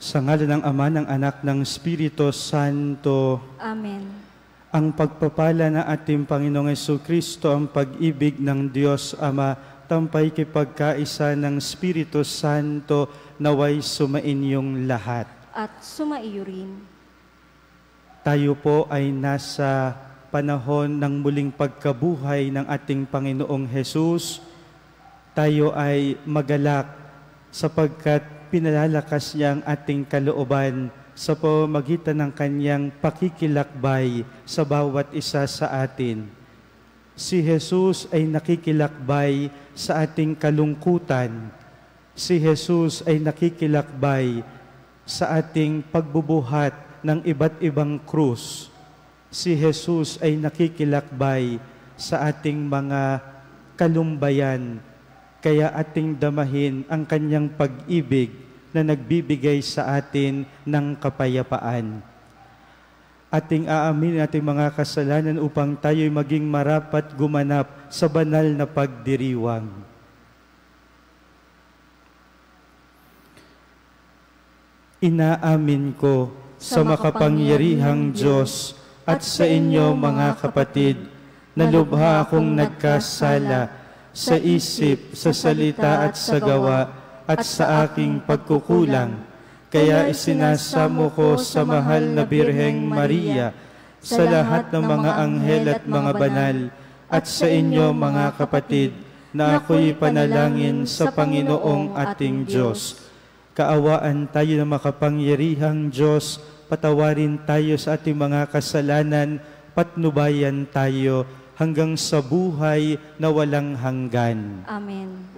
Sa ngalan ng Ama, ng Anak, ng Espiritu Santo. Amen. Ang pagpapala ng ating Panginoong Jesucristo, ang pag-ibig ng Diyos Ama, tampay kipagkaisa ng Espiritu Santo, naway sumainyong lahat. At sumaiyo rin. Tayo po ay nasa panahon ng muling pagkabuhay ng ating Panginoong Hesus. Tayo ay magalak sapagkat pinalalakas niya ang ating kalooban sa pamamagitan ng kanyang pakikilakbay sa bawat isa sa atin. Si Jesus ay nakikilakbay sa ating kalungkutan. Si Jesus ay nakikilakbay sa ating pagbubuhat ng iba't ibang krus. Si Jesus ay nakikilakbay sa ating mga kalumbayan. Kaya ating damahin ang kanyang pag-ibig na nagbibigay sa atin ng kapayapaan. Ating aaminin ating mga kasalanan upang tayo'y maging marapat gumanap sa banal na pagdiriwang. Inaamin ko sa makapangyarihang Diyos at sa inyo mga kapatid na lubha akong nagkasala sa isip, sa salita at sa gawa, at sa aking pagkukulang. Kaya isinasamo ko sa mahal na Birheng Maria, sa lahat ng mga anghel at mga banal, at sa inyo mga kapatid, na ako'y panalangin sa Panginoong ating Diyos. Kaawaan tayo ng makapangyarihang Diyos, patawarin tayo sa ating mga kasalanan, patnubayan tayo, hanggang sa buhay na walang hanggan. Amen.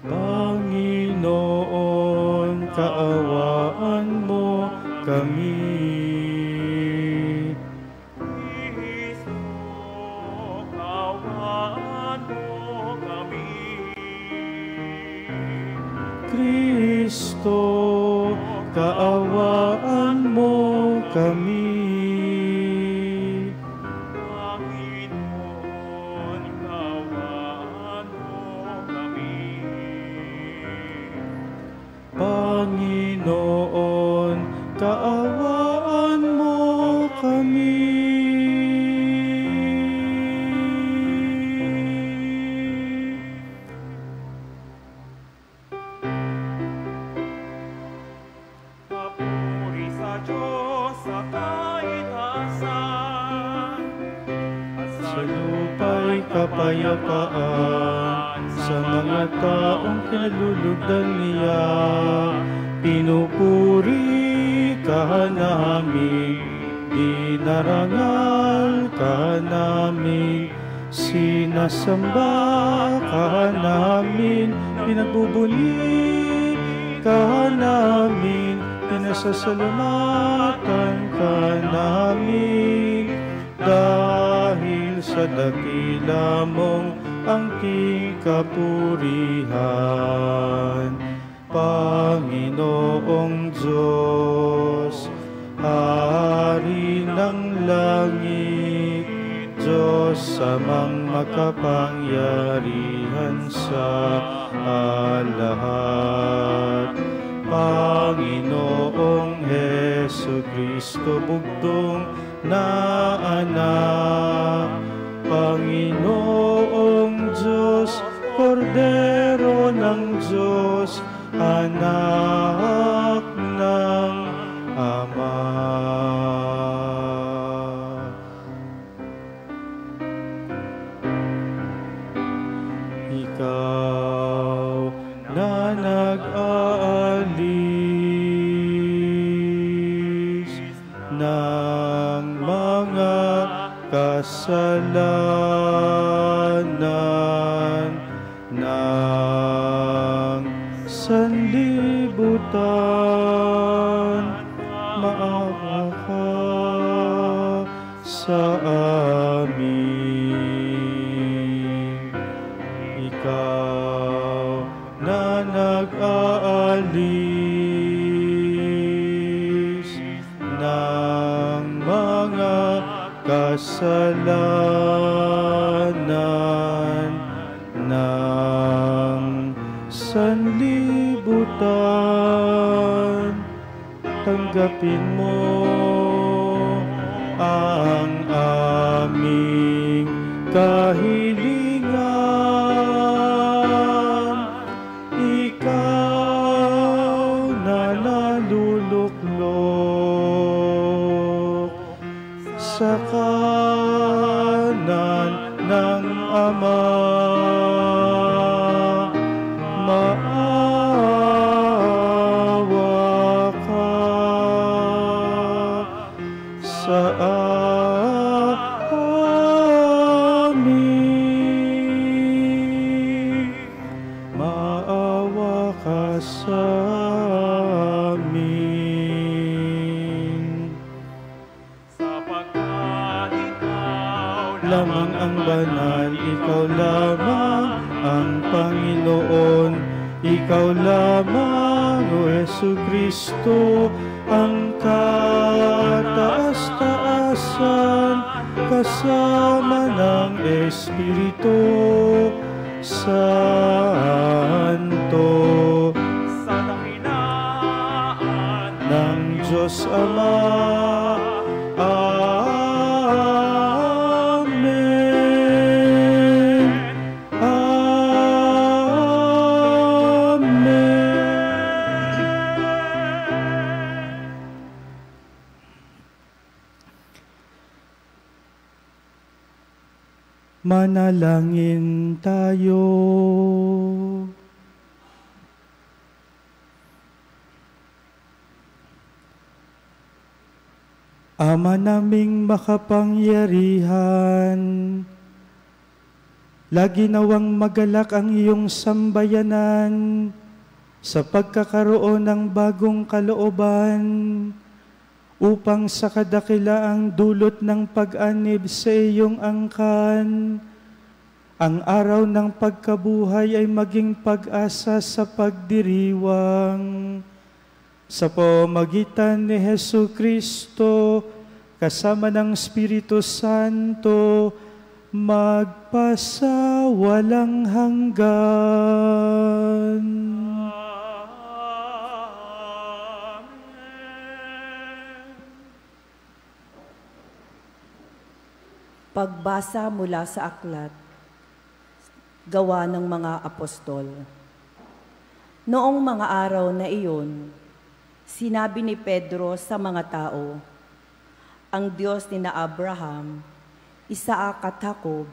Panginoon, kaawaan mo kami. Panginoon, kaawaan mo kami. Kristo, kaawaan mo kami. Panginoon, kaawaan mo kami. Panginoon, kaawaan mo kami. Kapayapaan sa mga taong kinalulugdan niya. Pinupuri ka namin, dinarangal ka namin, sinasamba ka namin, pinagbubuli ka namin, pinasasalamatan ka namin. Dahil sa dakila mong angking kapurihan, Panginoong Diyos, Hari ng langit, Diyos amang makapangyarihan sa lahat. Panginoong Jesucristo, bugtong na anak, Panginoong Diyos, Kordero ng Diyos, anak ng Ama. Ikaw na nag-aalis ng mga kasalanan ng sanlibutan, maawa ka sa amin. Ikaw na nag-aalis ng tanggapin mo ang aming kahilingan. Ikaw na naluluklok sa kanan ng Ama, maawa ka sa amin. Maawa ka sa amin. Sapagkat ikaw Lamang ang banal, ikaw lamang ang Panginoon, ikaw lamang, O Jesucristo, ang kataas-taasan, kasama ng Espiritu Santo, sa dakilaan ng Diyos Ama. Amen. Amen. Manalangin tayo. Ama naming makapangyarihan, lagi nawang magalak ang iyong sambayanan sa pagkakaroon ng bagong kalooban upang sa kadakilaang dulot ng pag-anib sa iyong angkan, ang araw ng pagkabuhay ay maging pag-asa sa pagdiriwang. Sa pamamagitan ni Jesucristo, kasama ng Espiritu Santo, magpasawalang hanggan. Pagbasa mula sa aklat, Gawa ng mga Apostol. Noong mga araw na iyon, sinabi ni Pedro sa mga tao, ang Diyos ni na Abraham, Isaac at Jacob,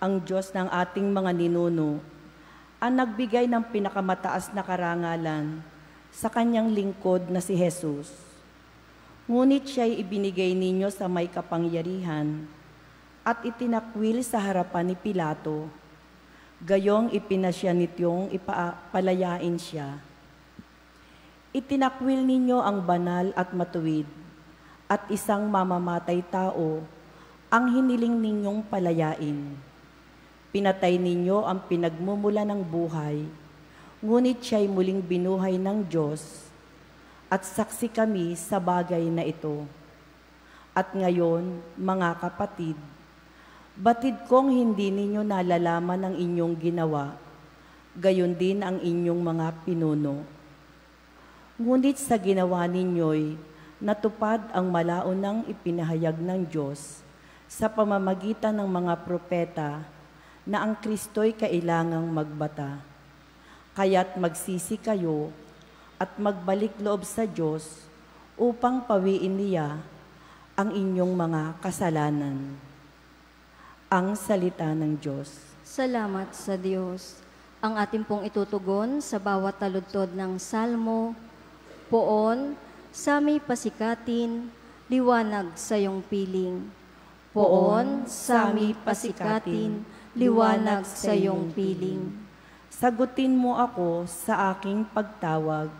ang Diyos ng ating mga ninuno, ang nagbigay ng pinakamataas na karangalan sa kanyang lingkod na si Jesus. Ngunit siya'y ibinigay ninyo sa may kapangyarihan at itinakwil sa harapan ni Pilato. Gayong ipinasya nityong ipapalayain siya. Itinakwil ninyo ang banal at matuwid at isang mamamatay tao ang hiniling ninyong palayain. Pinatay ninyo ang pinagmumula ng buhay, ngunit siya'y muling binuhay ng Diyos at saksi kami sa bagay na ito. At ngayon, mga kapatid, batid kong hindi ninyo nalalaman ang inyong ginawa, gayon din ang inyong mga pinuno. Ngunit sa ginawa ninyo'y natupad ang malaunang ipinahayag ng Diyos sa pamamagitan ng mga propeta na ang Kristo'y kailangang magbata. Kaya't magsisi kayo at magbalik loob sa Diyos upang pawiin niya ang inyong mga kasalanan. Ang salita ng Diyos. Salamat sa Diyos. Ang ating pong itutugon sa bawat taludtod ng salmo, Poon, sami pasikatin, liwanag sa iyong piling. Poon, sami pasikatin, liwanag sa iyong piling. Sagutin mo ako sa aking pagtawag,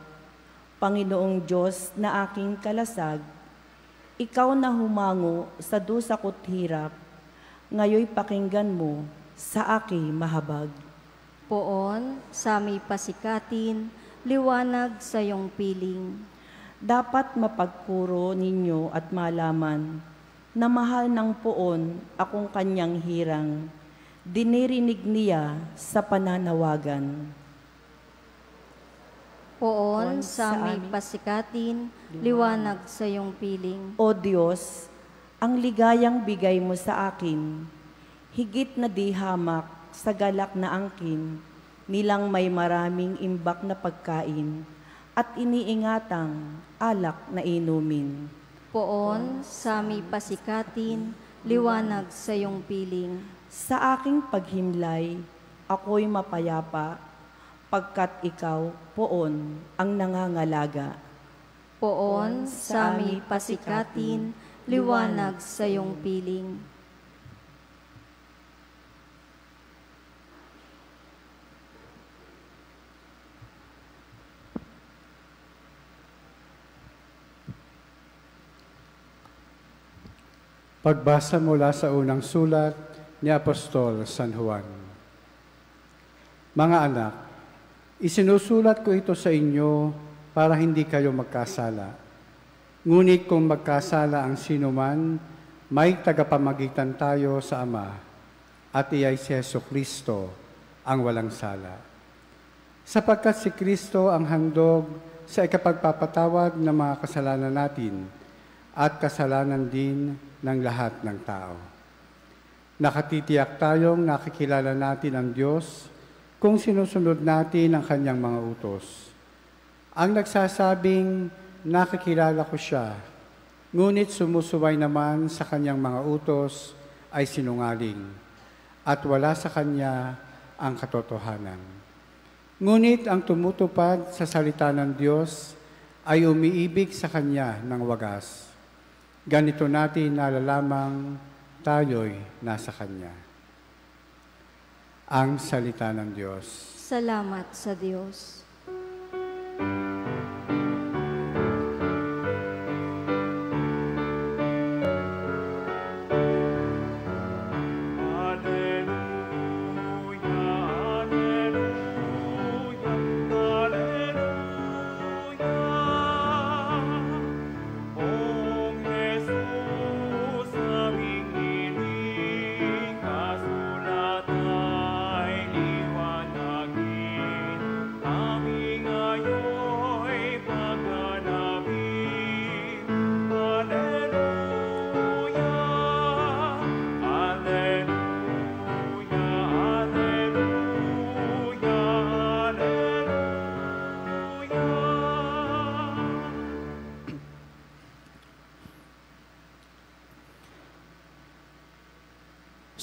Panginoong Diyos na aking kalasag. Ikaw na humango sa dusa ko't hirap, ngayoy pakinggan mo sa aking mahabag. Poon, sami pasikatin, liwanag sa iyong piling. Dapat mapagpuro ninyo at malaman na mahal ng poon akong kanyang hirang. Dinirinig niya sa pananawagan. Poon sa aming pasikatin, liwanag sa iyong piling. O Diyos, ang ligayang bigay mo sa akin, higit na di hamak sa galak na angkin, nilang may maraming imbak na pagkain, at iniingatang alak na inumin. Poon sa aming pasikatin, liwanag sa iyong piling. Sa aking paghimlay, ako'y mapayapa, pagkat ikaw, poon, ang nangangalaga. Poon sa aming pasikatin, liwanag sa iyong piling. Pagbasa mula sa unang sulat ni Apostol San Juan. Mga anak, isinusulat ko ito sa inyo para hindi kayo magkasala. Ngunit kung magkasala ang sinuman, may tagapamagitan tayo sa Ama, at iyay si Jesucristo ang walang sala. Sapagkat si Kristo ang handog sa ikapagpapatawad ng mga kasalanan natin at kasalanan din ng lahat ng tao. Nakatitiyak tayong nakikilala natin ang Diyos kung sinusunod natin ang Kanyang mga utos. Ang nagsasabing, nakikilala ko siya, ngunit sumusuway naman sa Kanyang mga utos ay sinungaling, at wala sa Kanya ang katotohanan. Ngunit ang tumutupad sa salita ng Diyos ay umiibig sa Kanya ng wagas. Ganito natin nalalamang tayo'y nasa Kanya. Ang salita ng Diyos. Salamat sa Diyos.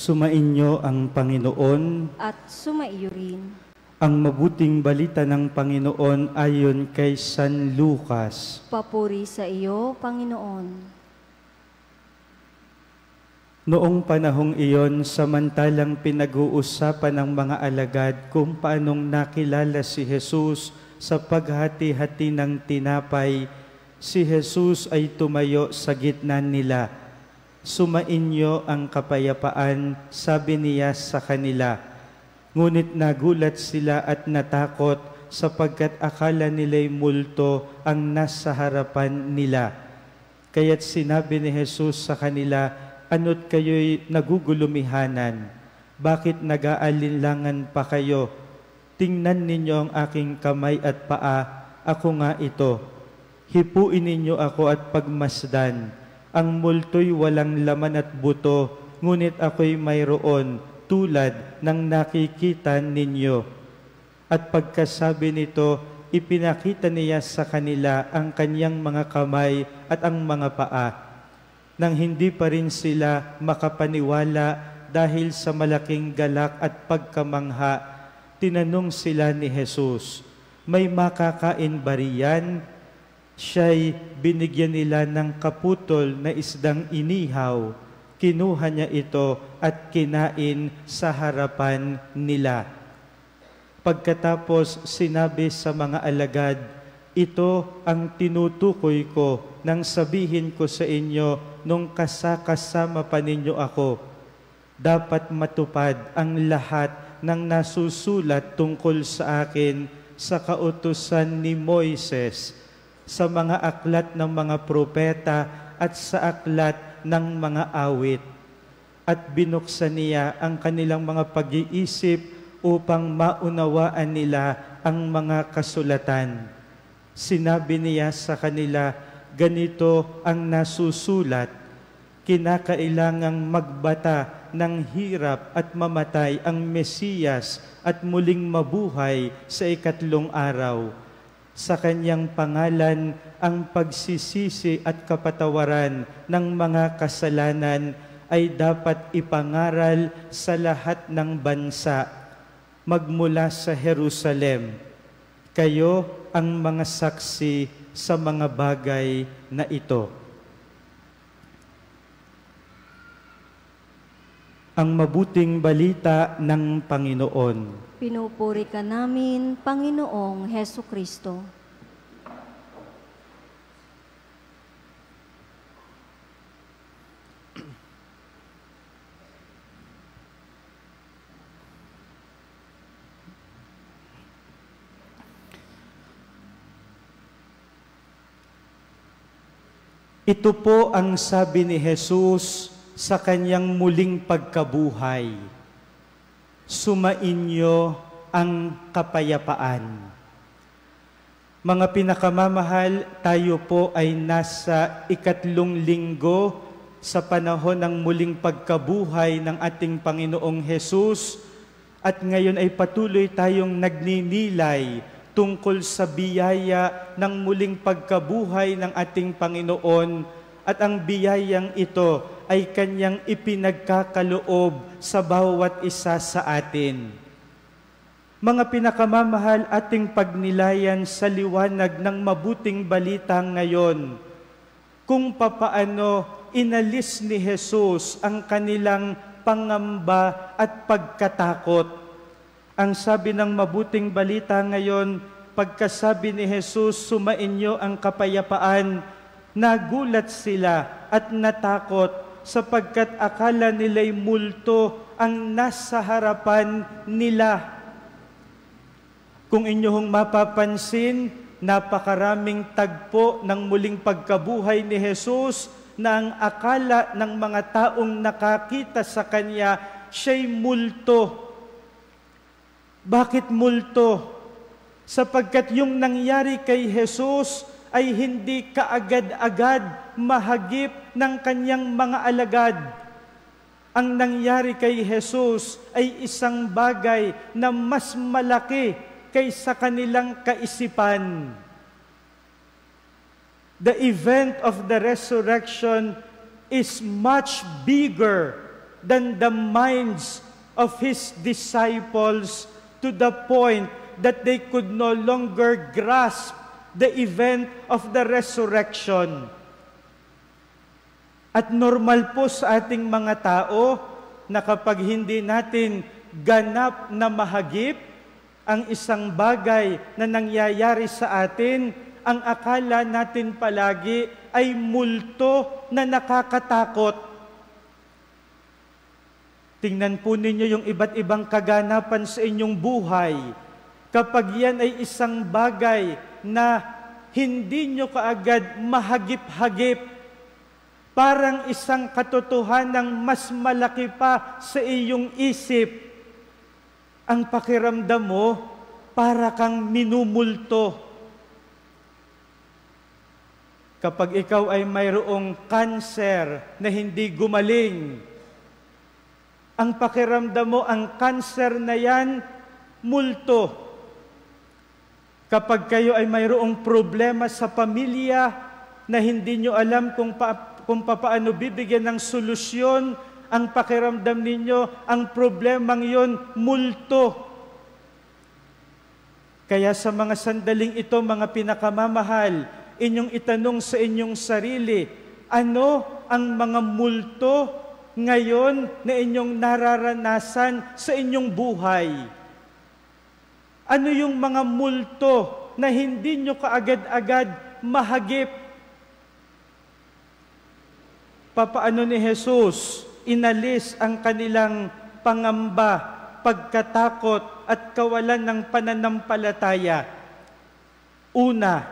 Sumainyo ang Panginoon. At sumaiyo rin. Ang mabuting balita ng Panginoon ayon kay San Lucas. Papuri sa iyo, Panginoon. Noong panahong iyon, samantalang pinag-uusapan ng mga alagad kung paanong nakilala si Jesus sa paghati-hati ng tinapay, si Jesus ay tumayo sa gitna nila. Sumainyo ang kapayapaan, sabi niya sa kanila. Ngunit nagulat sila at natakot sapagkat akala nila'y multo ang nasa harapan nila. Kaya't sinabi ni Jesus sa kanila, ano't kayo'y nagugulumihanan? Bakit nag-aalinlangan pa kayo? Tingnan ninyo ang aking kamay at paa, ako nga ito. Hipuin ninyo ako at pagmasdan. Ang multo'y walang laman at buto, ngunit ako'y mayroon tulad ng nakikita ninyo. At pagkasabi nito, ipinakita niya sa kanila ang kanyang mga kamay at ang mga paa. Nang hindi pa rin sila makapaniwala dahil sa malaking galak at pagkamangha, tinanong sila ni Jesus, may makakain ba riyan? Siya'y binigyan nila ng kaputol na isdang inihaw. Kinuha niya ito at kinain sa harapan nila. Pagkatapos sinabi sa mga alagad, ito ang tinutukoy ko nang sabihin ko sa inyo nung kasama pa ninyo ako. Dapat matupad ang lahat ng nasusulat tungkol sa akin sa kautusan ni Moises, sa mga aklat ng mga propeta at sa aklat ng mga awit. At binuksan niya ang kanilang mga pag-iisip upang maunawaan nila ang mga kasulatan. Sinabi niya sa kanila, ganito ang nasusulat, kinakailangang magbata ng hirap at mamatay ang Mesiyas at muling mabuhay sa ikatlong araw. Sa kanyang pangalan ang pagsisisi at kapatawaran ng mga kasalanan ay dapat ipangaral sa lahat ng bansa, magmula sa Jerusalem. Kayo ang mga saksi sa mga bagay na ito. Ang mabuting balita ng Panginoon. Pinupuri ka namin, Panginoong Heso Kristo. Ito po ang sabi ni Jesus sa kanyang muling pagkabuhay. Sumainyo ang kapayapaan. Mga pinakamamahal, tayo po ay nasa ikatlong linggo sa panahon ng muling pagkabuhay ng ating Panginoong Jesus, at ngayon ay patuloy tayong nagninilay tungkol sa biyaya ng muling pagkabuhay ng ating Panginoon, at ang biyayang ito ay kanyang ipinagkakaloob sa bawat isa sa atin. Mga pinakamamahal, ating pagnilayan sa liwanag ng mabuting balita ngayon kung papaano inalis ni Jesus ang kanilang pangamba at pagkatakot. Ang sabi ng mabuting balita ngayon, pagkasabi ni Jesus, sumainyo ang kapayapaan, nagulat sila at natakot sapagkat akala nila'y multo ang nasa harapan nila. Kung inyong mapapansin, napakaraming tagpo ng muling pagkabuhay ni Jesus na ang akala ng mga taong nakakita sa Kanya, siya'y multo. Bakit multo? Sapagkat yung nangyari kay Jesus ay hindi kaagad-agad mahagip ng kanyang mga alagad. Ang nangyari kay Jesus ay isang bagay na mas malaki kaysa kanilang kaisipan. The event of the resurrection is much bigger than the minds of His disciples, to the point that they could no longer grasp the event of the resurrection. At normal po sa ating mga tao na kapag hindi natin ganap na mahagip ang isang bagay na nangyayari sa atin, ang akala natin palagi ay multo na nakakatakot. Tingnan po ninyo yung iba't ibang kaganapan sa inyong buhay. Kapag yan ay isang bagay na hindi nyo kaagad mahagip-hagip, parang isang katotohanang mas malaki pa sa iyong isip, ang pakiramdam mo, para kang minumulto. Kapag ikaw ay mayroong kanser na hindi gumaling, ang pakiramdam mo, ang kanser na yan, multo. Kapag kayo ay mayroong problema sa pamilya na hindi nyo alam kung paano bibigyan ng solusyon, ang pakiramdam ninyo, ang problemang yon, multo. Kaya sa mga sandaling ito, mga pinakamamahal, inyong itanong sa inyong sarili, ano ang mga multo ngayon na inyong nararanasan sa inyong buhay? Ano yung mga multo na hindi nyo kaagad-agad mahagip? Papaano ni Jesus inalis ang kanilang pangamba, pagkatakot at kawalan ng pananampalataya? Una,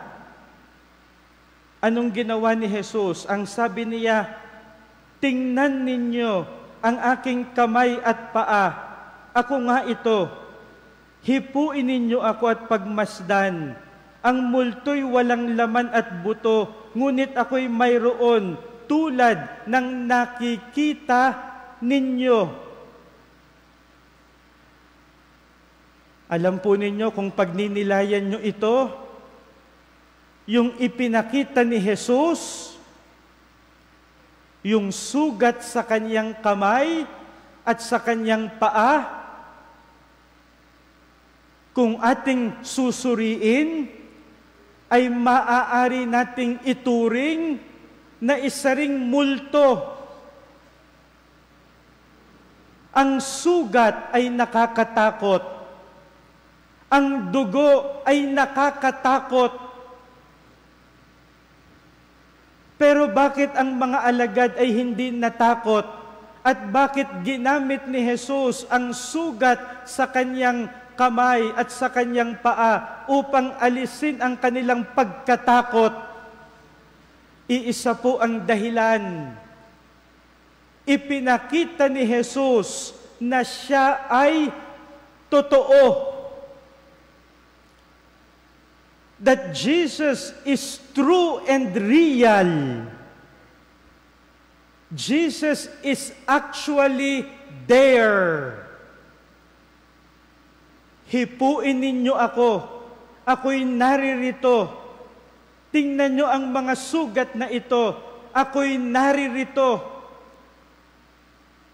anong ginawa ni Jesus? Ang sabi niya, tingnan ninyo ang aking kamay at paa. Ako nga ito. Hipuin ninyo ako at pagmasdan. Ang multo'y walang laman at buto, ngunit ako'y mayroon tulad ng nakikita ninyo. Alam po ninyo kung pagninilayan nyo ito, yung ipinakita ni Jesus, yung sugat sa kanyang kamay at sa kanyang paa, kung ating susuriin, ay maaari nating ituring na isa ring multo. Ang sugat ay nakakatakot. Ang dugo ay nakakatakot. Pero bakit ang mga alagad ay hindi natakot? At bakit ginamit ni Jesus ang sugat sa kanyang kamay at sa kanyang paa upang alisin ang kanilang pagkatakot? Iisa po ang dahilan. Ipinakita ni Jesus na siya ay totoo. That Jesus is true and real. Jesus is actually there. Hipuin ninyo ako. Ako'y naririto. Tingnan nyo ang mga sugat na ito. Ako'y naririto.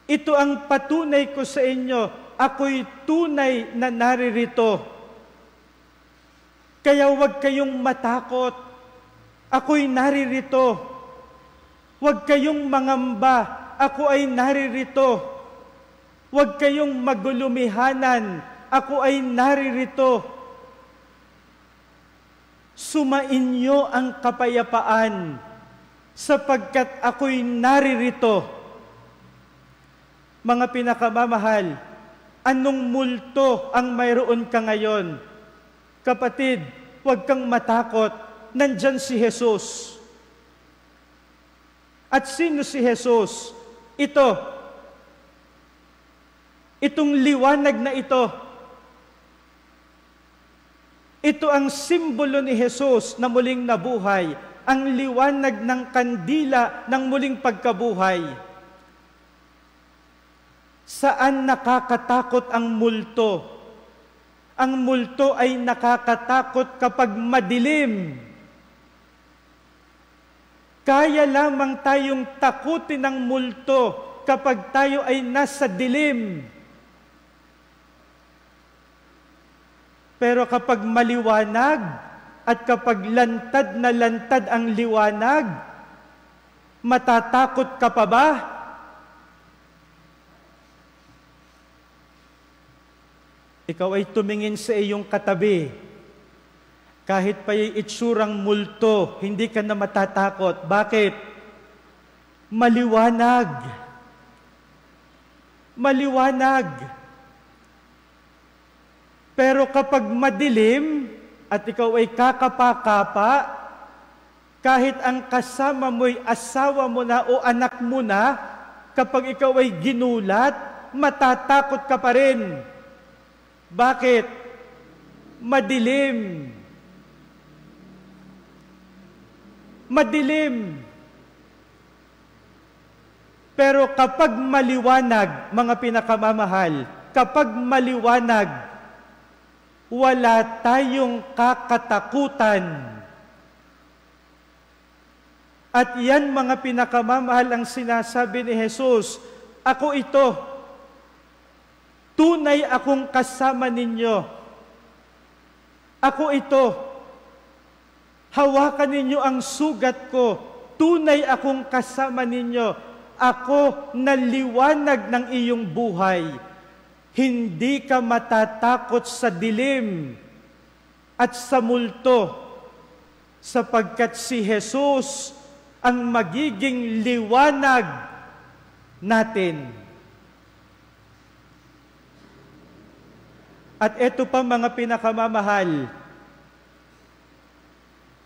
Ito ang patunay ko sa inyo. Ako'y tunay na naririto. Kaya huwag kayong matakot. Ako'y naririto. Huwag kayong mangamba. Ako ay naririto. Huwag kayong magulumihanan. Ako ay naririto. Sumainyo ang kapayapaan, sapagkat ako'y naririto. Mga pinakamamahal, anong multo ang mayroon ka ngayon? Kapatid, huwag kang matakot. Nandyan si Jesus. At sino si Jesus? Itong liwanag na ito. Ito ang simbolo ni Jesus na muling nabuhay. Ang liwanag ng kandila ng muling pagkabuhay. Saan nakakatakot ang multo? Ang multo ay nakakatakot kapag madilim. Kaya lamang tayong takutin ng multo kapag tayo ay nasa dilim. Pero kapag maliwanag at kapag lantad na lantad ang liwanag, matatakot ka pa ba? Ikaw ay tumingin sa iyong katabi. Kahit pa yung itsurang multo, hindi ka na matatakot. Bakit? Maliwanag. Maliwanag. Pero kapag madilim at ikaw ay kakapa-kapa, kahit ang kasama mo'y asawa mo na o anak mo na, kapag ikaw ay ginulat, matatakot ka pa rin. Bakit? Madilim. Madilim. Pero kapag maliwanag, mga pinakamamahal, kapag maliwanag, wala tayong kakatakutan. At yan, mga pinakamamahal, ang sinasabi ni Jesus, ako ito. Tunay akong kasama ninyo. Ako ito. Hawakan ninyo ang sugat ko. Tunay akong kasama ninyo. Ako na liwanag ng iyong buhay. Hindi ka matatakot sa dilim at sa multo, sapagkat si Jesus ang magiging liwanag natin. At eto pa, mga pinakamamahal,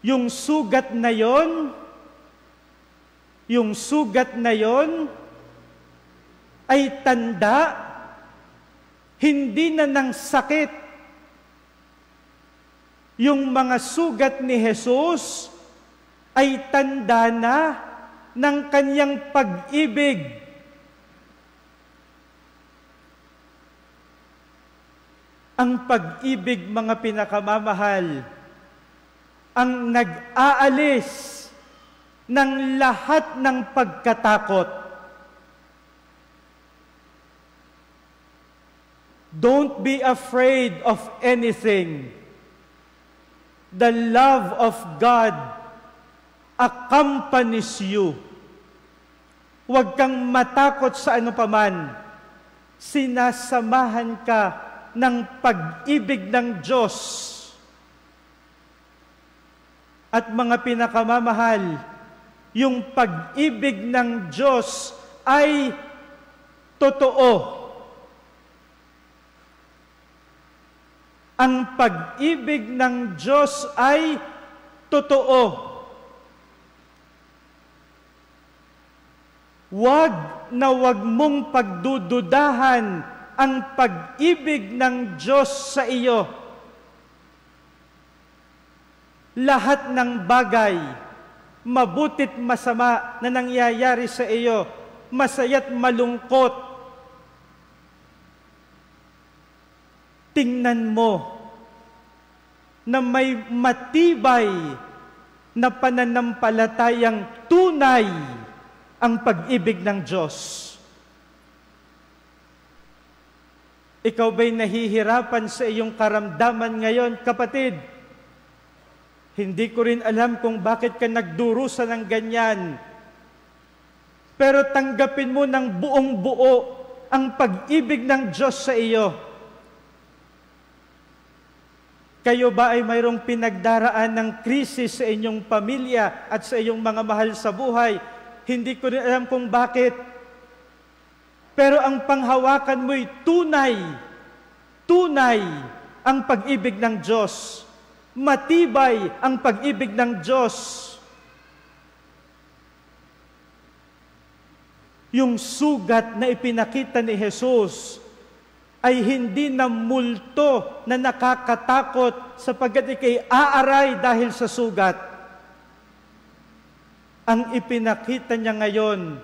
yung sugat na yon ay tanda, hindi na ng sakit. Yung mga sugat ni Jesus ay tanda na ng kanyang pag-ibig. Ang pag-ibig, mga pinakamamahal, ang nag-aalis ng lahat ng pagkatakot. Don't be afraid of anything. The love of God accompanies you. Huwag kang matakot sa ano paman. Sinasamahan ka ng pag-ibig ng Diyos. At mga pinakamamahal, yung pag-ibig ng Diyos ay totoo. Ang pag-ibig ng Diyos ay totoo. Huwag na huwag mong pagdududahan ang pag-ibig ng Diyos sa iyo. Lahat ng bagay, mabutit masama na nangyayari sa iyo, masaya't malungkot, tingnan mo na may matibay na pananampalatayang tunay ang pag-ibig ng Diyos. Ikaw ba'y nahihirapan sa iyong karamdaman ngayon, kapatid? Hindi ko rin alam kung bakit ka nagdurusa ng ganyan. Pero tanggapin mo ng buong buo ang pag-ibig ng Diyos sa iyo. Kayo ba ay mayroong pinagdaraan ng krisis sa inyong pamilya at sa iyong mga mahal sa buhay? Hindi ko rin alam kung bakit. Pero ang panghawakan mo'y tunay. Tunay ang pag-ibig ng Diyos. Matibay ang pag-ibig ng Diyos. Yung sugat na ipinakita ni Jesus ay hindi na multo na nakakatakot sapagkat ikay aaray dahil sa sugat. Ang ipinakita niya ngayon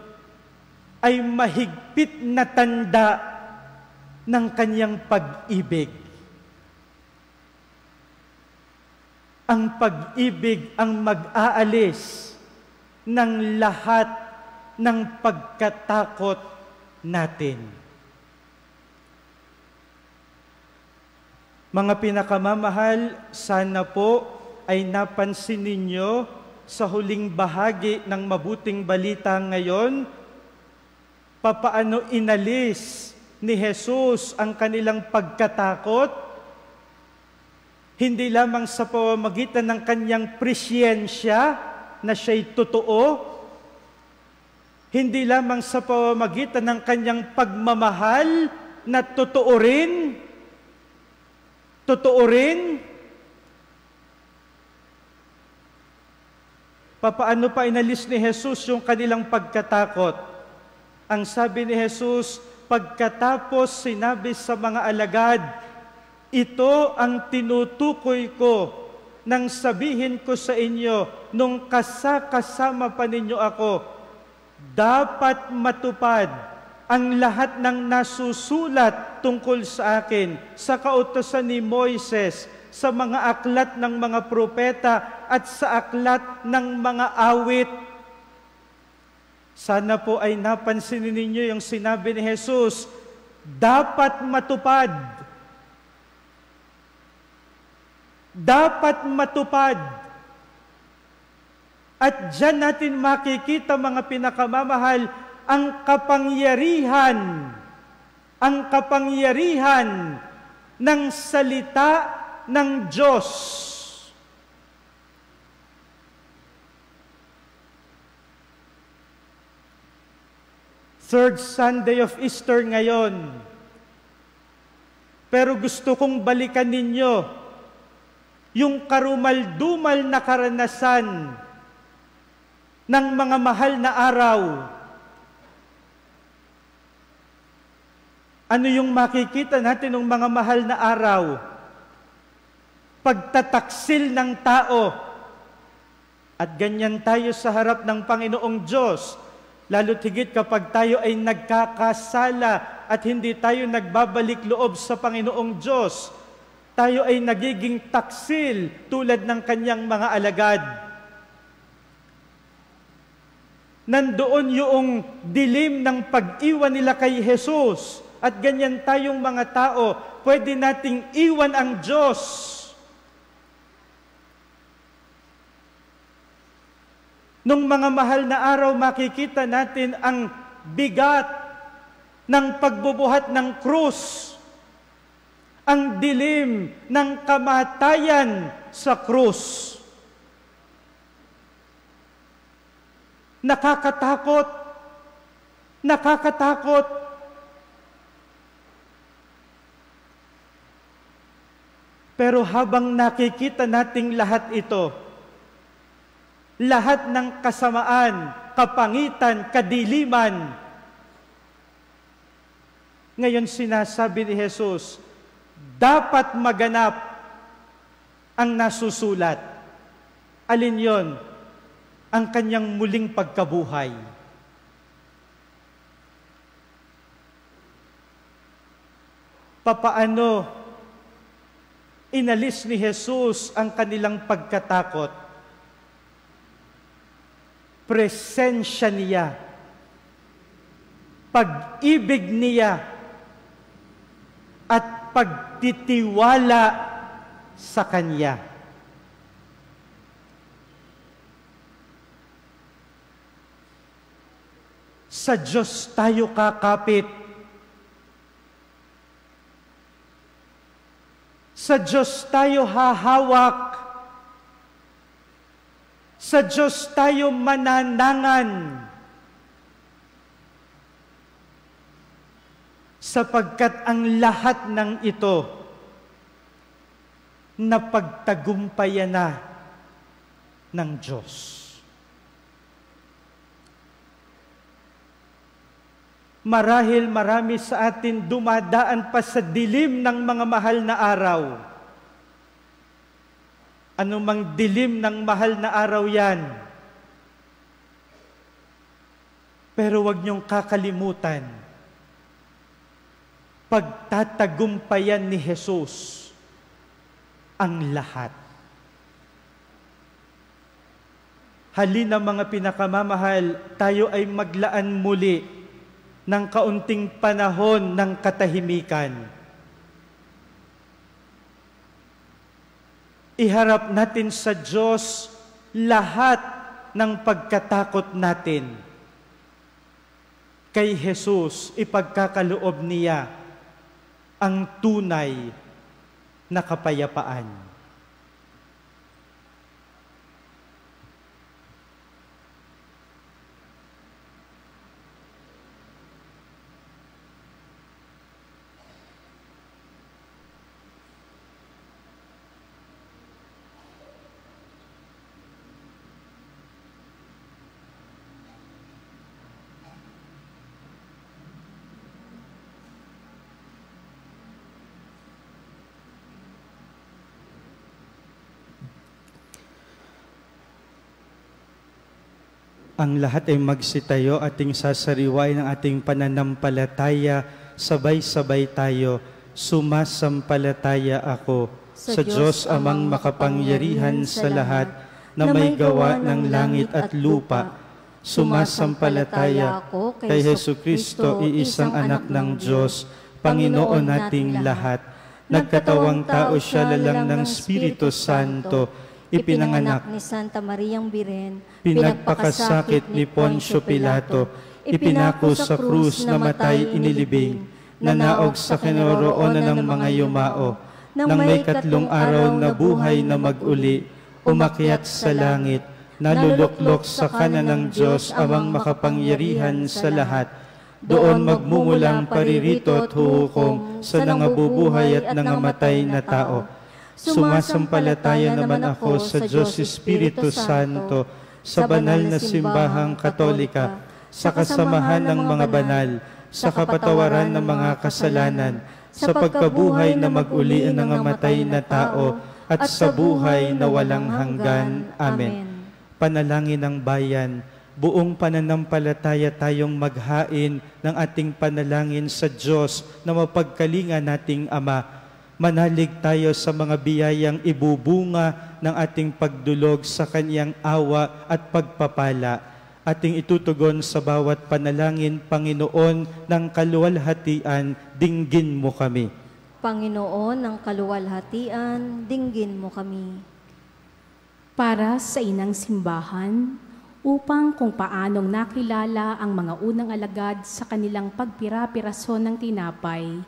ay mahigpit na tanda ng kanyang pag-ibig. Ang pag-ibig ang mag-aalis ng lahat ng pagkatakot natin. Mga pinakamamahal, sana po ay napansin ninyo sa huling bahagi ng mabuting balita ngayon, papaano inalis ni Jesus ang kanilang pagkatakot, hindi lamang sa pamamagitan ng kanyang presiyensya na siya'y totoo, hindi lamang sa pamamagitan ng kanyang pagmamahal na totoo rin, papaano pa inalis ni Jesus yung kanilang pagkatakot? Ang sabi ni Jesus, pagkatapos sinabi sa mga alagad, ito ang tinutukoy ko nang sabihin ko sa inyo nung kasama pa ninyo ako, dapat matupad ang lahat ng nasusulat tungkol sa akin sa kautusan ni Moises, sa mga aklat ng mga propeta at sa aklat ng mga awit. Sana po ay napansin ninyo yung sinabi ni Jesus, dapat matupad. Dapat matupad. At diyan natin makikita, mga pinakamamahal, ang kapangyarihan ng salita ng Diyos. Third Sunday of Easter ngayon. Pero gusto kong balikan ninyo yung karumal-dumal na karanasan ng mga mahal na araw. Ano yung makikita natin ng mga mahal na araw? pagtataksil ng tao. At ganyan tayo sa harap ng Panginoong Diyos, lalo't higit kapag tayo ay nagkakasala at hindi tayo nagbabalik loob sa Panginoong Diyos. Tayo ay nagiging taksil tulad ng kanyang mga alagad. Nandoon yung dilim ng pag-iwan nila kay Jesus. At ganyan tayong mga tao, pwede nating iwan ang Diyos. Nung mga mahal na araw, makikita natin ang bigat ng pagbubuhat ng krus, ang dilim ng kamatayan sa krus. Nakakatakot. Nakakatakot. Pero habang nakikita nating lahat ito, lahat ng kasamaan, kapangitan, kadiliman, ngayon sinasabi ni Jesus, dapat maganap ang nasusulat. Alin yon? Ang kanyang muling pagkabuhay. Papaano inalis ni Jesus ang kanilang pagkatakot? Presensya niya, pag-ibig niya, at pagtitiwala sa Kanya. Sa Diyos tayo kakapit. Sa Diyos tayo hahawak. Sa Diyos tayo mananangan. Sapagkat ang lahat ng ito napagtagumpayan na ng Diyos. Marahil marami sa atin dumadaan pa sa dilim ng mga mahal na araw. Anumang dilim ng mahal na araw yan. Pero huwag niyong kakalimutan, pagtatagumpayan ni Jesus ang lahat. Halina mga pinakamamahal, tayo ay maglaan muli ng kaunting panahon ng katahimikan. Iharap natin sa Diyos lahat ng pagkatakot natin. Kay Jesus, ipagkakaloob niya ang tunay na kapayapaan. Ang lahat ay magsitayo, ating sasariwain ang ating pananampalataya, sabay-sabay tayo, sumasampalataya ako sa Diyos amang makapangyarihan sa lahat, na may gawa ng langit at lupa. Sumasampalataya ako kay Jesucristo, iisang anak ng Diyos, Panginoon nating lahat. Nagkatawang tao siya lalang ng Espiritu Santo, ipinanganak ni Santa Mariang Biren, pinagpakasakit ni Poncio Pilato, ipinako sa krus, namatay, inilibing, nanaog sa kinaroonan ng mga yumao, nang may 3 araw na buhay na mag-uli, umakyat sa langit, naluluklok sa kanan ng Diyos amang makapangyarihan sa lahat. Doon magmumulang paririto at huhukom sa nangabubuhay at nangamatay na tao. Sumasampalataya naman ako sa Diyos Espiritu Santo, sa banal na simbahang Katolika, sa kasamahan ng mga banal, sa kapatawaran ng mga kasalanan, sa pagkabuhay na mag-uli ng nangamatay na tao, at sa buhay na walang hanggan. Amen. Panalangin ng bayan, buong pananampalataya tayong maghain ng ating panalangin sa Diyos na mapagkalinga nating Ama. Manalig tayo sa mga biyayang ibubunga ng ating pagdulog sa Kanyang awa at pagpapala. Ating itutugon sa bawat panalangin, Panginoon ng kaluwalhatian, dinggin mo kami. Panginoon ng kaluwalhatian, dinggin mo kami. Para sa inang simbahan, upang kung paanong nakilala ang mga unang alagad sa kanilang pagpira-piraso ng tinapay,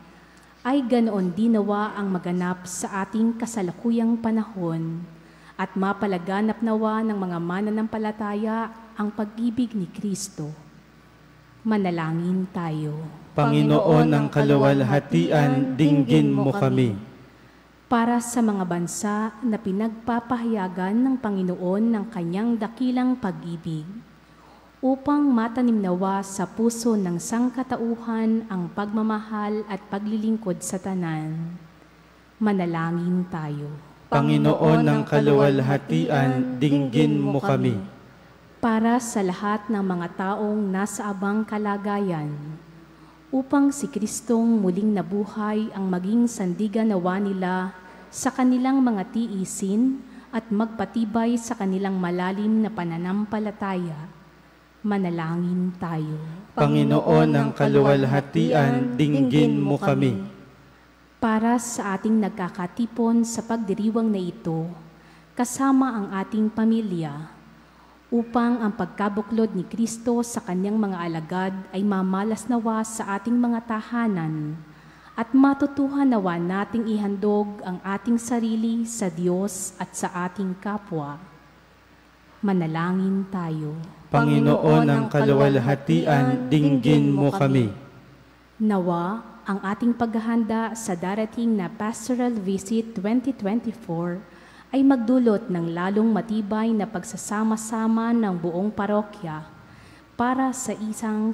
ay ganoon dinawa ang maganap sa ating kasalukuyang panahon, at mapalaganap nawa ng mga mananampalataya ang pag-ibig ni Kristo. Manalangin tayo. Panginoon ng kaluwalhatian, dinggin mo kami. Para sa mga bansa na pinagpapahayagan ng Panginoon ng kanyang dakilang pag-ibig, upang matanim nawa sa puso ng sangkatauhan ang pagmamahal at paglilingkod sa tanan. Manalangin tayo. Panginoon ng kaluwalhatian, dinggin mo kami. Para sa lahat ng mga taong nasa abang kalagayan, upang si Kristong muling nabuhay ang maging sandigan nawa nila sa kanilang mga tiisin at magpatibay sa kanilang malalim na pananampalataya. Manalangin tayo. Panginoon ng kaluwalhatian, dinggin mo kami. Para sa ating nagkakatipon sa pagdiriwang na ito, kasama ang ating pamilya, upang ang pagkabuklod ni Kristo sa kanyang mga alagad ay mamalas nawa sa ating mga tahanan at matutuhan nawa nating ihandog ang ating sarili sa Diyos at sa ating kapwa. Manalangin tayo. Panginoon ng kaluwalhatian, dinggin mo kami. Nawa ang ating paghahanda sa darating na Pastoral Visit 2024 ay magdulot ng lalong matibay na pagsasama-sama ng buong parokya para sa isang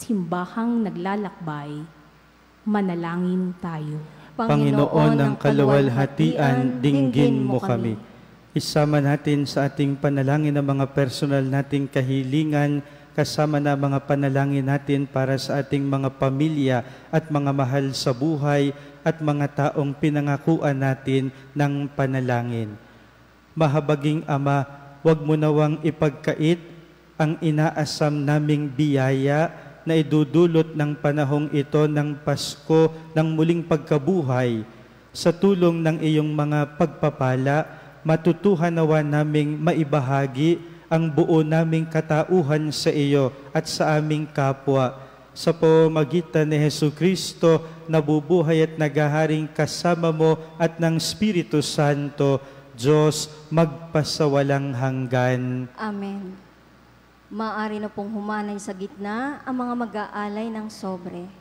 simbahang naglalakbay. Manalangin tayo. Panginoon ng kaluwalhatian, dinggin mo kami. Isama natin sa ating panalangin ng mga personal nating kahilingan, kasama na mga panalangin natin para sa ating mga pamilya at mga mahal sa buhay at mga taong pinangakuan natin ng panalangin. Mahabaging Ama, huwag mo nawang ipagkait ang inaasam naming biyaya na idudulot ng panahong ito ng Pasko ng muling pagkabuhay. Sa tulong ng iyong mga pagpapala, matutuhan nawa naming maibahagi ang buo naming katauhan sa iyo at sa aming kapwa. Sa pamamagitan ni Jesucristo, nabubuhay at naghaharing kasama mo at ng Espiritu Santo, Diyos, magpasawalang hanggan. Amen. Maaari na pong humanay sa gitna ang mga mag-aalay ng sobre.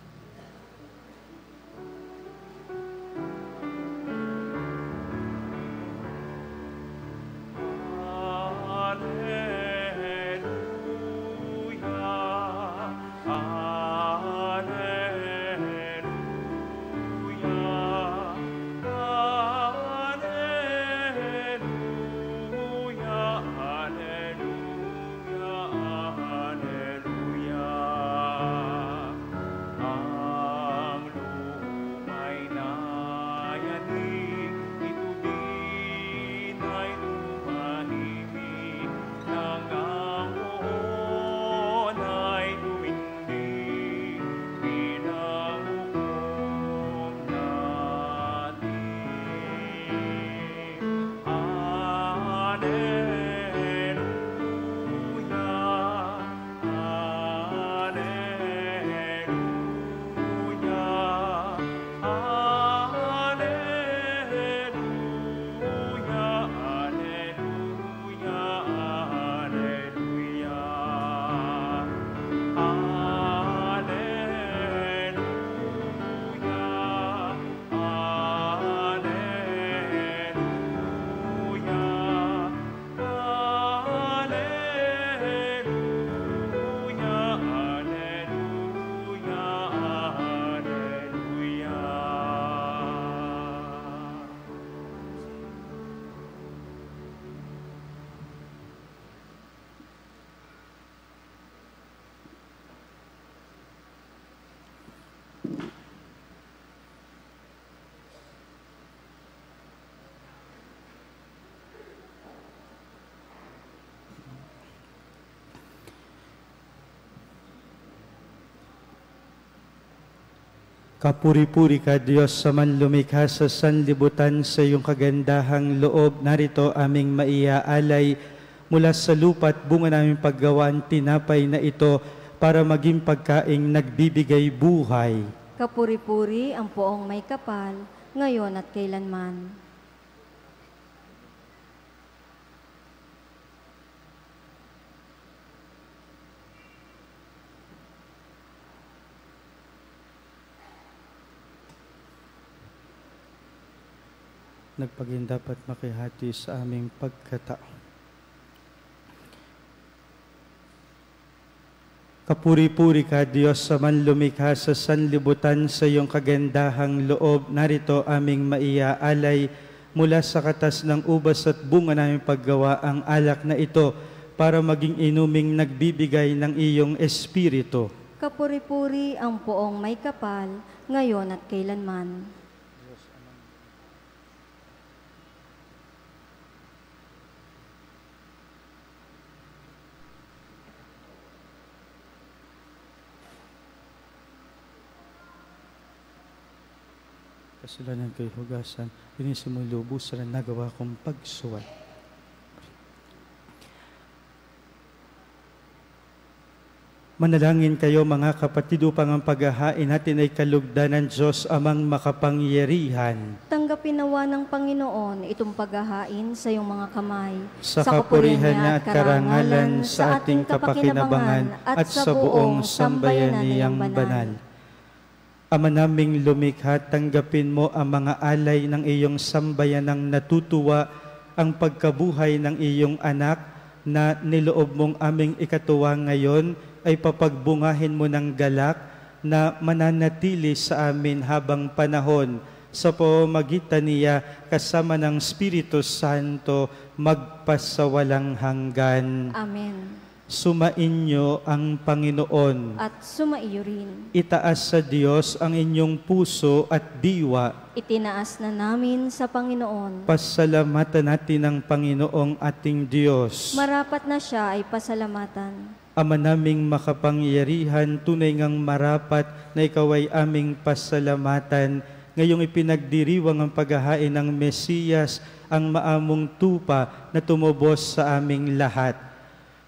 Kapuri-puri ka, Diyos, sa manlumikha sa sanlibutan, sa iyong kagandahang loob. Narito aming maiaalay mula sa lupa at bunga naming paggawaan tinapay na ito para maging pagkaing nagbibigay buhay. Kapuri-puri ang poong may kapal, ngayon at kailanman. Nagpaging dapat makihati sa aming pagkatao. Kapuri-puri ka, Diyos, sa manlumikha sa sanlibutan, sa iyong kagandahang loob. Narito aming maiaalay mula sa katas ng ubas at bunga naming paggawa ang alak na ito para maging inuming nagbibigay ng iyong espiritu. Kapuri-puri ang poong may kapal, ngayon at kailanman. Kasalanan ko'y hugasan, pinisi mo lubusan na nagawa kong pagsuway. Manalangin kayo mga kapatid upang ang paghahain natin ay kalugdan ng Diyos amang makapangyarihan. Tanggapin nawa ng Panginoon itong paghahain sa iyong mga kamay. Sa kapurihan niya at karangalan, sa ating kapakinabangan at sa buong sambayanan niyang banal. Ama naming lumikha, tanggapin mo ang mga alay ng iyong sambayanang natutuwa, ang pagkabuhay ng iyong anak na niloob mong aming ikatuwa ngayon ay papagbungahin mo ng galak na mananatili sa amin habang panahon. Sa pamamagitan niya kasama ng Espiritu Santo magpasawalang hanggan. Amen. Sumainyo ang Panginoon. At sumaiyo rin. Itaas sa Diyos ang inyong puso at diwa. Itinaas na namin sa Panginoon. Pasalamatan natin ang Panginoong ating Diyos. Marapat na siya ay pasalamatan. Ama naming makapangyarihan, tunay ngang marapat na ikaw ay aming pasalamatan. Ngayong ipinagdiriwang ang paghahain ng Mesiyas, ang maamong tupa na tumubos sa aming lahat.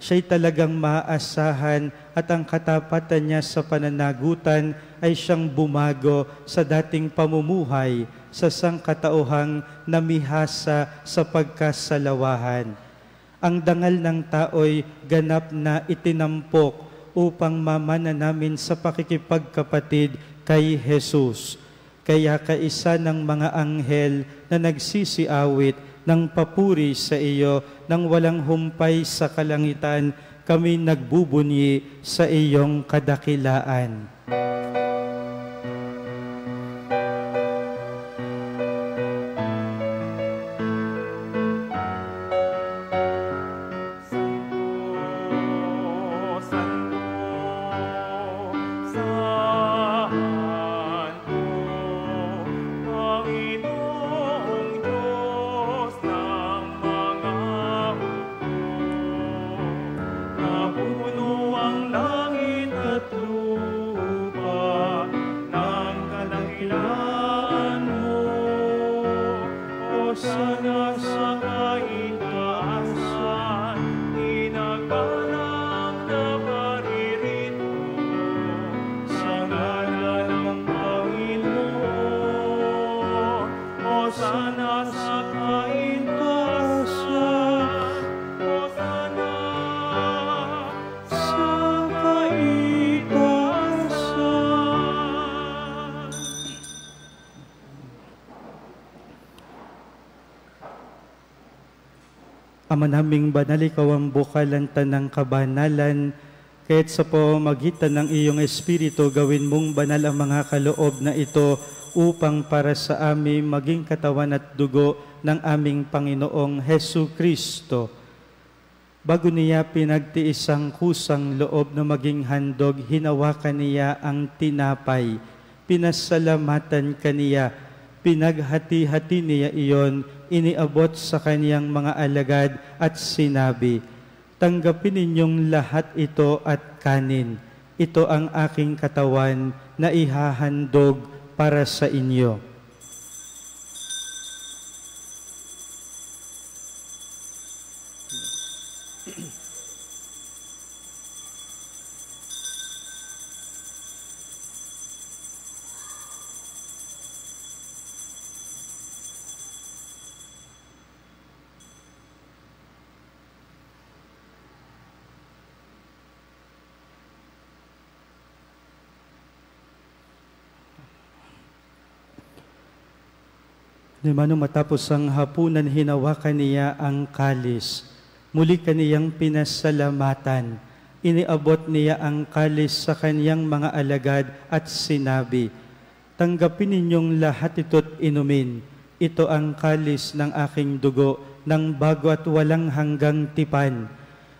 Siya'y talagang maaasahan at ang katapatan niya sa pananagutan ay siyang bumago sa dating pamumuhay sa sangkatauhang namihasa sa pagkasalawahan. Ang dangal ng tao'y ganap na itinampok upang mamana namin sa pakikipagkapatid kay Jesus. Kaya kaisa ng mga anghel na nagsisiawit ng papuri sa iyo, nang walang humpay sa kalangitan, kami nagbubunyi sa iyong kadakilaan. Ama naming banal, ikaw ang bukalan tanang kabanalan, kaya't sa pamamagitan ng iyong Espiritu, gawin mong banal ang mga kaloob na ito upang para sa amin maging katawan at dugo ng aming Panginoong Hesu Kristo. Bago niya pinagtiis ang kusang loob na maging handog, hinawakan niya ang tinapay, pinasalamatan kaniya, pinaghati-hati niya iyon, iniabot sa kaniyang mga alagad at sinabi, "Tanggapin ninyong lahat ito at kanin. Ito ang aking katawan na ihahandog para sa inyo. Dimano matapos ang hapunan, hinawakan niya ang kalis. Muli kaniyang pinasalamatan. Iniabot niya ang kalis sa kaniyang mga alagad at sinabi, "Tanggapin ninyong lahat ito't inumin. Ito ang kalis ng aking dugo, ng bago at walang hanggang tipan.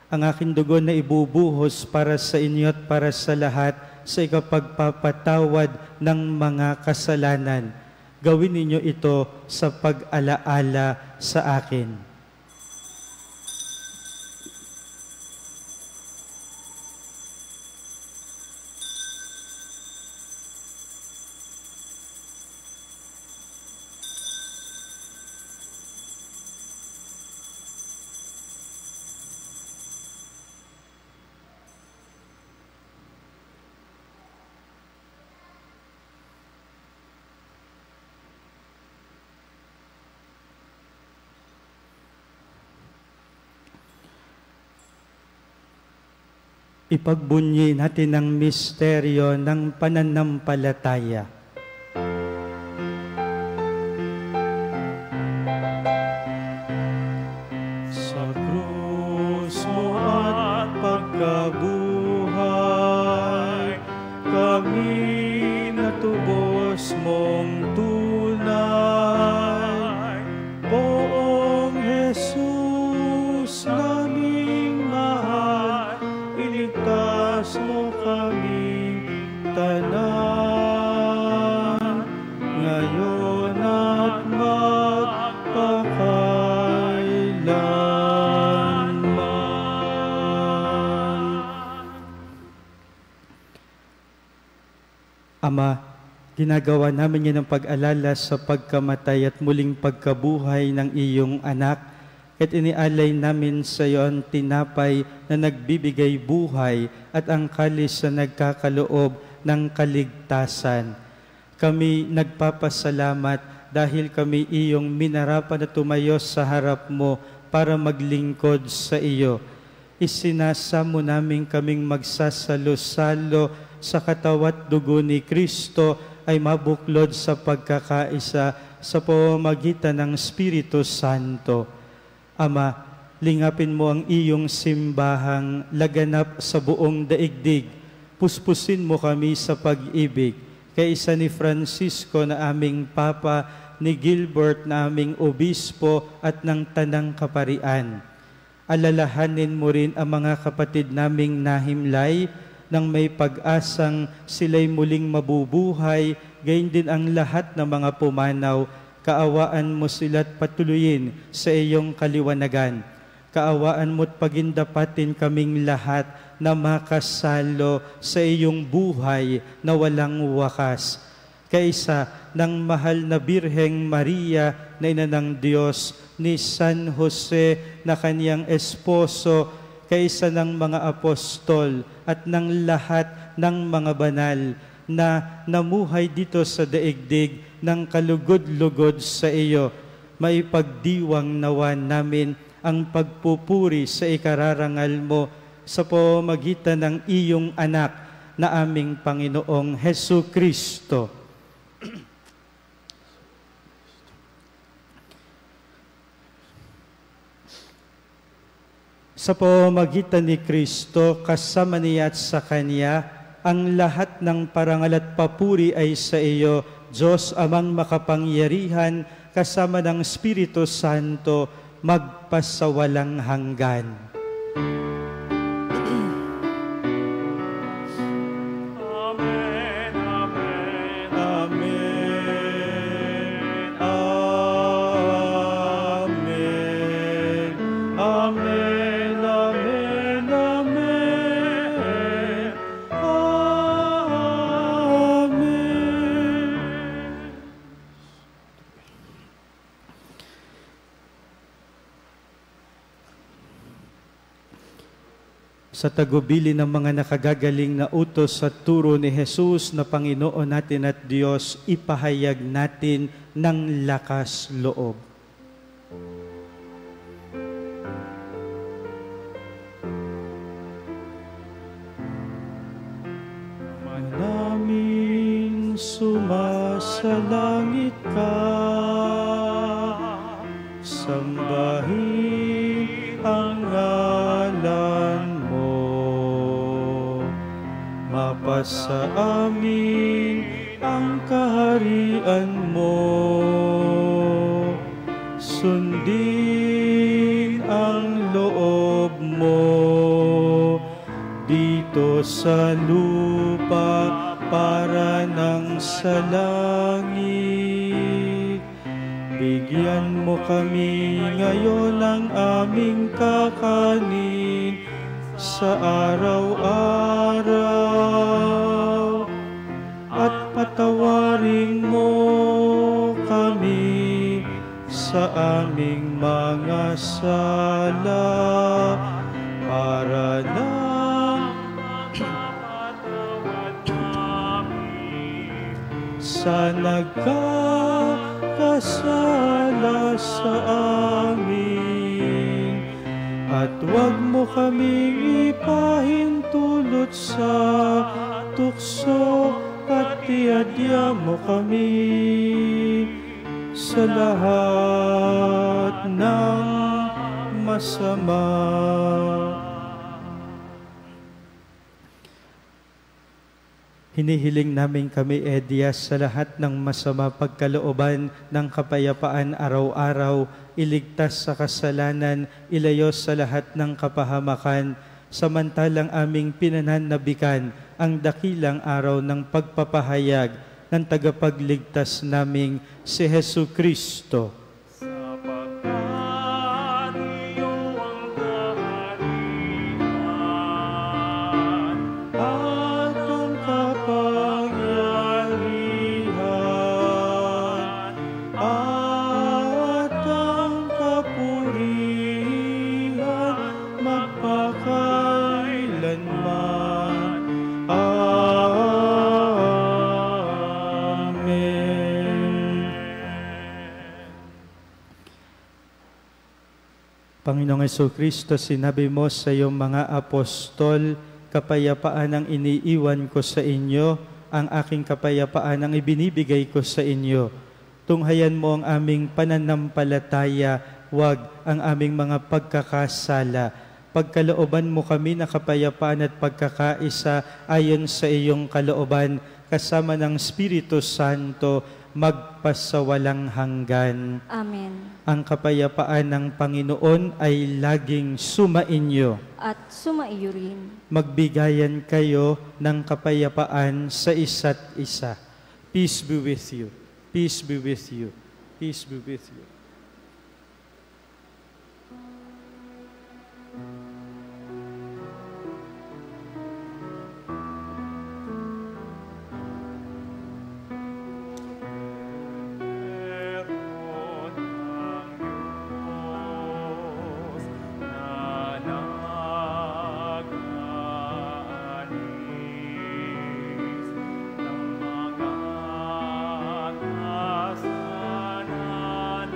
Ang aking dugo na ibubuhos para sa inyo at para sa lahat sa ikapagpapatawad ng mga kasalanan. Gawin ninyo ito sa pag-alaala sa akin." Ipagbunyi natin ang misteryo ng pananampalataya. Sa krus mo at pagkabuhay, kami natubos mong tunay. Poong Jesus naming mahal, iligtas mo kami tanan, ngayon at magpakailanman. Ama, ginagawa namin yan ng pag-alala sa pagkamatay at muling pagkabuhay ng iyong anak. At inialay namin sa iyo ang tinapay na nagbibigay buhay at ang kalis na nagkakaloob ng kaligtasan. Kami nagpapasalamat dahil kami iyong minarapan na tumayo sa harap mo para maglingkod sa iyo. Isinasamo namin kaming magsasalo-salo sa katawat dugo ni Kristo ay mabuklod sa pagkakaisa sa pamamagitan ng Espiritu Santo. Ama, lingapin mo ang iyong simbahang laganap sa buong daigdig. Puspusin mo kami sa pag-ibig. Kaisa ni Francisco na aming Papa, ni Gilbert na aming Obispo at ng Tanang Kaparian. Alalahanin mo rin ang mga kapatid naming nahimlay nang may pag-asang sila'y muling mabubuhay, gayon din ang lahat ng mga pumanaw. Kaawaan mo sila't patuloyin sa iyong kaliwanagan. Kaawaan mo't pagindapatin kaming lahat na makasalo sa iyong buhay na walang wakas. Kaisa ng mahal na Birheng Maria na ina ng Diyos, ni San Jose na kaniyang esposo, kaisa ng mga apostol at ng lahat ng mga banal na namuhay dito sa daigdig ng kalugod-lugod sa iyo, maipagdiwang nawa namin ang pagpupuri sa ikararangal mo sa pamamagitan ng iyong anak na aming Panginoong Hesu Kristo. Sa pamamagitan ni Kristo, kasama niya at sa Kanya, ang lahat ng parangal at papuri ay sa iyo, Diyos amang makapangyarihan, kasama ng Espiritu Santo, magpasawalang hanggan. Amen, amen, Amen. Amen. Amen. Amen. Amen. Amen. sa tagubili ng mga nakagagaling na utos at turo ni Jesus na Panginoon natin at Diyos, ipahayag natin ng lakas loob. Manaming sumasalangit ka, sambahin ang ngalan mo, mapasa amin ang kaharian mo, sundin ang loob mo dito sa lupa para nang sa langit. Bigyan mo kami ngayon ng aming kakanin sa araw-araw, at patawarin mo kami sa aming mga sala para nang sa nagkakasala sa amin, at huwag mo kaming ipahintulot sa tukso, at iadya mo kami sa lahat ng masama. Hinihiling namin kami, Dias, sa lahat ng masama pagkalooban ng kapayapaan araw-araw, iligtas sa kasalanan, ilayos sa lahat ng kapahamakan, samantalang aming pinananabikan ang dakilang araw ng pagpapahayag ng tagapagligtas naming si Hesu Kristo. Sapagkat iyo ang kaharian At ang kapangyarihan at ang kapurihan magpakailanman. Amen. Panginoong Jesucristo, sinabi mo sa iyong mga apostol, kapayapaan ang iniiwan ko sa inyo, ang aking kapayapaan ang ibinibigay ko sa inyo. Tunghayan mo ang aming pananampalataya, wag ang aming mga pagkakasala. Pagkalooban mo kami na kapayapaan at pagkakaisa ayon sa iyong kalooban, kasama ng Espiritu Santo, magpasawalang hanggan. Amen. Ang kapayapaan ng Panginoon ay laging sumainyo. At sumaiyo rin. Magbigayan kayo ng kapayapaan sa isa't isa. Peace be with you. Peace be with you. Peace be with you. meron ang Diyos na nag-aalis ng mga kasalanan.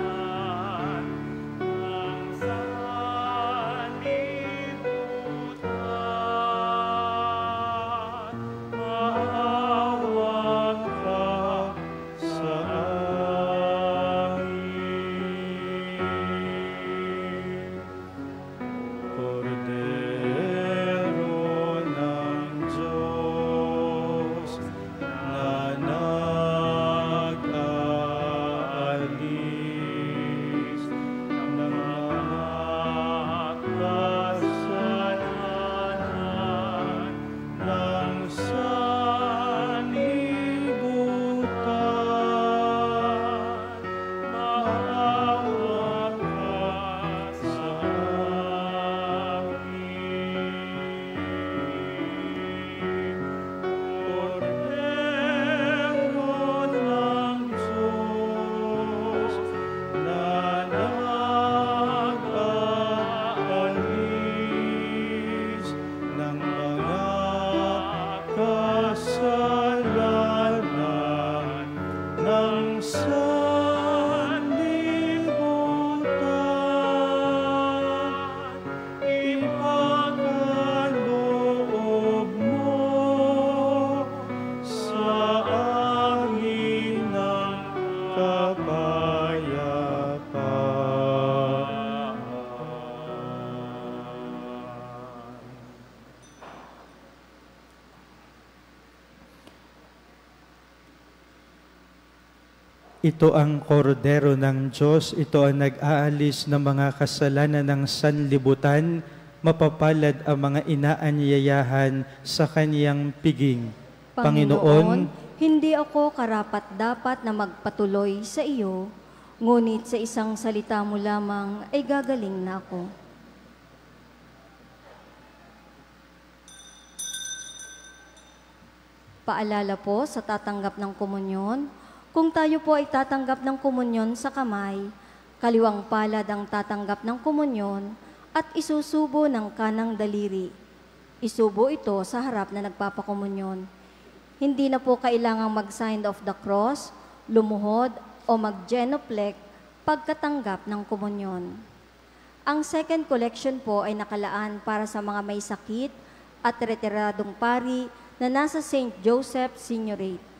Ito ang kordero ng Diyos, ito ang nag-aalis ng mga kasalanan ng sanlibutan. Mapapalad ang mga inaanyayahan sa kaniyang piging. Panginoon, hindi ako karapat-dapat na magpatuloy sa iyo, ngunit sa isang salita mo lamang ay gagaling na ako. Paalala po sa tatanggap ng komunyon, kung tayo po ay tatanggap ng komunyon sa kamay, kaliwang palad ang tatanggap ng komunyon at isusubo ng kanang daliri. Isubo ito sa harap na nagpapakomunyon. Hindi na po kailangang mag-sign of the cross, lumuhod o mag-genuflect pagkatanggap ng komunyon. Ang second collection po ay nakalaan para sa mga may sakit at retiradong pari na nasa St. Joseph Signorate.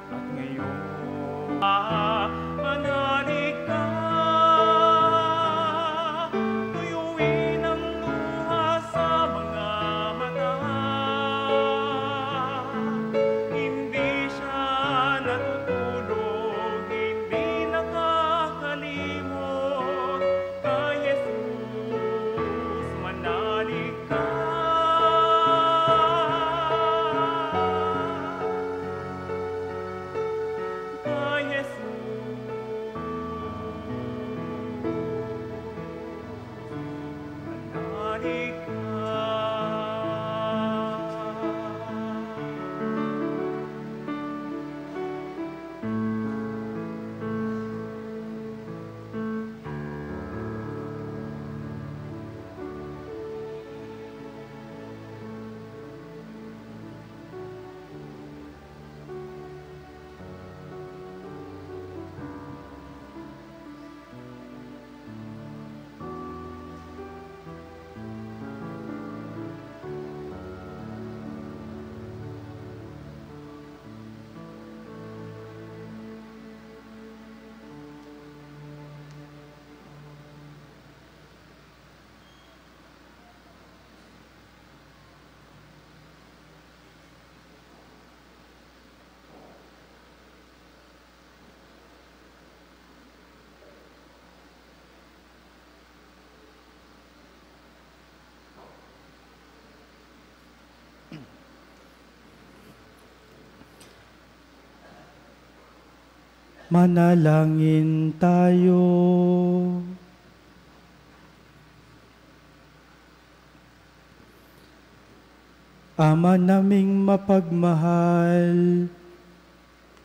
At ngayon, manalig ka, tuyuin ang luha sa mga mata. Hindi siya natutulog, hindi nakakalimot. Kay Jesus, manalig ka. Kay Jesus, manalig ka. Manalangin tayo. Ama naming mapagmahal,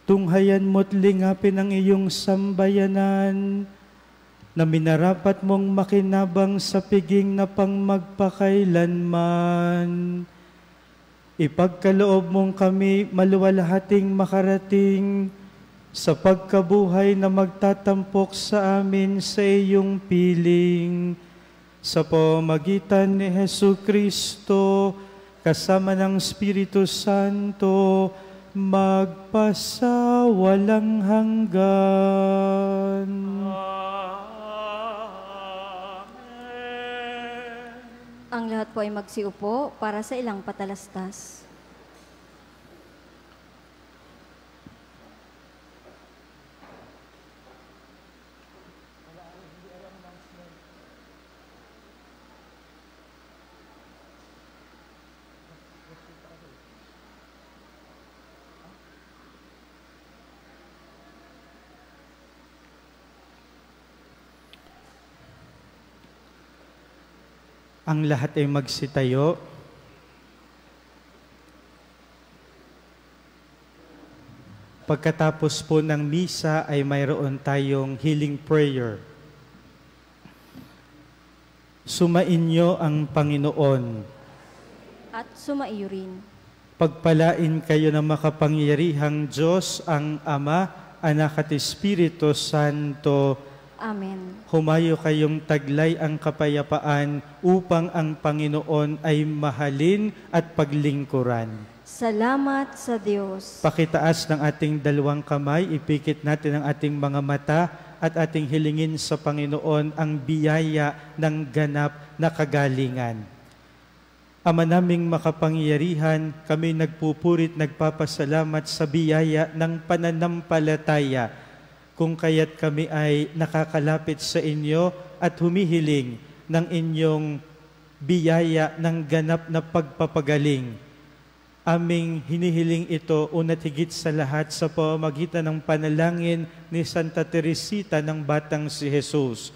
tunghayan mo't lingapin ang iyong sambayanan na minarapat mong makinabang sa piging na pang magpakailanman. Ipagkaloob mong kami maluwalhating makarating sa pagkabuhay na magtatampok sa amin sa iyong piling. Sa pamamagitan ni Jesucristo, kasama ng Espiritu Santo, magpasawalang hanggan. Amen. Ang lahat po ay magsiupo para sa ilang patalastas. Ang lahat ay magsitayo. Pagkatapos po ng misa ay mayroon tayong healing prayer. Sumainyo ang Panginoon. At sumaiyo rin. Pagpalain kayo ng makapangyarihang Diyos, ang Ama, Anak at Espiritu Santo. Amen. Humayo kayong taglay ang kapayapaan upang ang Panginoon ay mahalin at paglingkuran. Salamat sa Diyos. Pakitaas ng ating dalawang kamay, ipikit natin ang ating mga mata at ating hilingin sa Panginoon ang biyaya ng ganap na kagalingan. Ama naming makapangyarihan, kami nagpupurit, nagpapasalamat sa biyaya ng pananampalataya, kung kaya't kami ay nakakalapit sa inyo at humihiling ng inyong biyaya ng ganap na pagpapagaling. Aming hinihiling ito una't higit sa lahat sa pamamagitan ng panalangin ni Santa Teresita ng Batang si Jesus.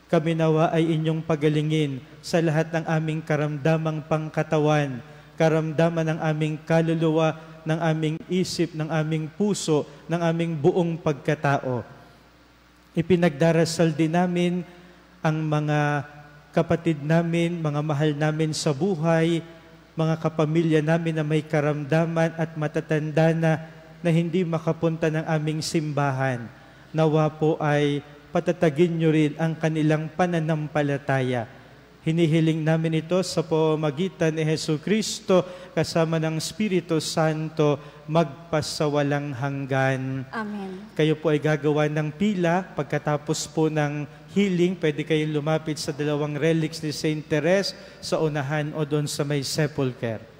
Kami nawa ay inyong pagalingin sa lahat ng aming karamdamang pangkatawan, karamdaman ng aming kaluluwa, ng aming isip, ng aming puso, ng aming buong pagkatao. Ipinagdarasal din namin ang mga kapatid namin, mga mahal namin sa buhay, mga kapamilya namin na may karamdaman at matatanda na hindi makapunta ng aming simbahan. Nawa po ay patatagin nyo rin ang kanilang pananampalataya. Hinihiling namin ito sa pamamagitan ni Jesucristo kasama ng Espiritu Santo magpasawalang hanggan. Amen. Kayo po ay gagawa ng pila. Pagkatapos po ng healing, pwede kayong lumapit sa dalawang relics ni Saint Therese sa unahan o doon sa may sepulcher.